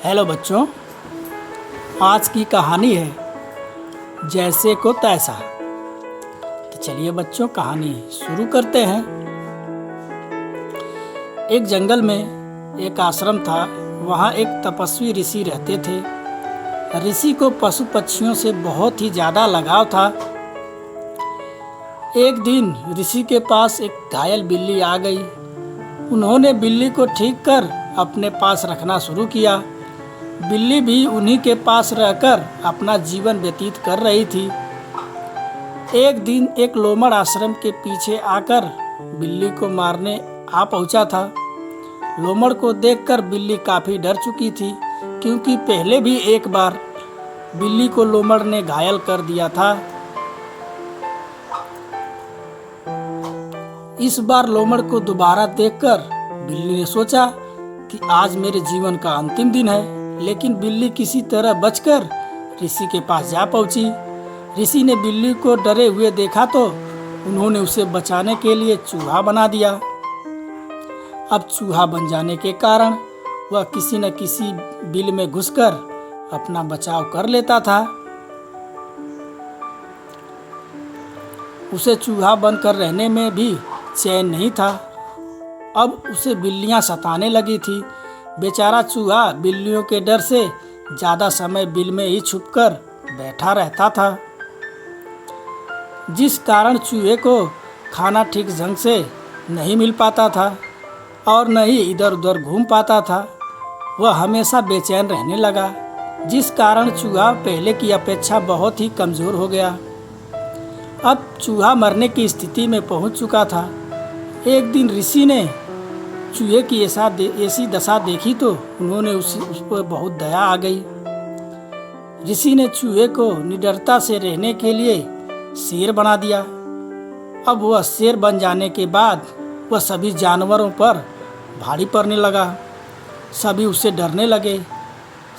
Hello बच्चों, आज की कहानी है जैसे को तैसा। तो चलिए बच्चों कहानी शुरू करते हैं। एक जंगल में एक आश्रम था। वहाँ एक तपस्वी ऋषि रहते थे। ऋषि को पशु पक्षियों से बहुत ही ज़्यादा लगाव था। एक दिन ऋषि के पास एक घायल बिल्ली आ गई। उन्होंने बिल्ली को ठीक कर अपने पास रखना शुरू किया। बिल्ली भी उन्हीं के पास रहकर अपना जीवन व्यतीत कर रही थी। एक दिन एक लोमड़ आश्रम के पीछे आकर बिल्ली को मारने आ पहुंचा था। लोमड़ को देखकर बिल्ली काफी डर चुकी थी, क्योंकि पहले भी एक बार बिल्ली को लोमड़ ने घायल कर दिया था। इस बार लोमड़ को दोबारा देखकर बिल्ली ने सोचा कि आज मेरे जीवन का अंतिम दिन है। लेकिन बिल्ली किसी तरह बचकर ऋषि के पास जा पहुंची। ऋषि ने बिल्ली को डरे हुए देखा तो उन्होंने उसे बचाने के लिए चूहा बना दिया। अब चूहा बन जाने के कारण वह किसी न किसी बिल में घुसकर अपना बचाव कर लेता था। उसे चूहा बनकर रहने में भी चैन नहीं था। अब उसे बिल्लियां सताने लगी थी। बेचारा चूहा बिल्लियों के डर से ज़्यादा समय बिल में ही छुपकर बैठा रहता था, जिस कारण चूहे को खाना ठीक ढंग से नहीं मिल पाता था और न ही इधर उधर घूम पाता था। वह हमेशा बेचैन रहने लगा, जिस कारण चूहा पहले की अपेक्षा बहुत ही कमज़ोर हो गया। अब चूहा मरने की स्थिति में पहुंच चुका था। एक दिन ऋषि ने चूहे की ऐसी दशा देखी तो उन्होंने उस पर बहुत दया आ गई। ऋषि ने चूहे को निडरता से रहने के लिए शेर बना दिया। अब वह शेर बन जाने के बाद वह सभी जानवरों पर भारी पड़ने लगा। सभी उससे डरने लगे।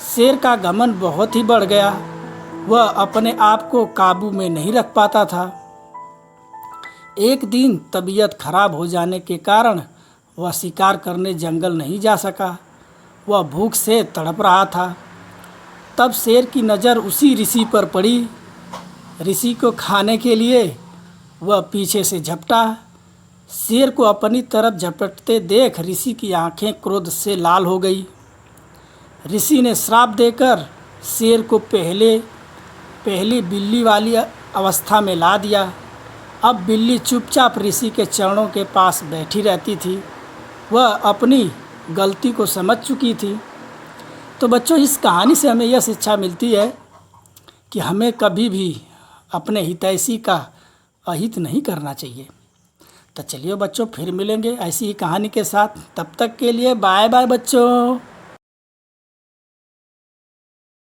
शेर का घमंड बहुत ही बढ़ गया। वह अपने आप को काबू में नहीं रख पाता था। एक दिन तबीयत खराब हो जाने के कारण वह शिकार करने जंगल नहीं जा सका। वह भूख से तड़प रहा था। तब शेर की नज़र उसी ऋषि पर पड़ी। ऋषि को खाने के लिए वह पीछे से झपटा। शेर को अपनी तरफ झपटते देख ऋषि की आंखें क्रोध से लाल हो गई। ऋषि ने श्राप देकर शेर को पहली बिल्ली वाली अवस्था में ला दिया। अब बिल्ली चुपचाप ऋषि के चरणों के पास बैठी रहती थी। वह अपनी गलती को समझ चुकी थी। तो बच्चों, इस कहानी से हमें यह शिक्षा मिलती है कि हमें कभी भी अपने हितैषी का अहित नहीं करना चाहिए। तो चलिए बच्चों, फिर मिलेंगे ऐसी ही कहानी के साथ। तब तक के लिए बाय बाय बच्चों।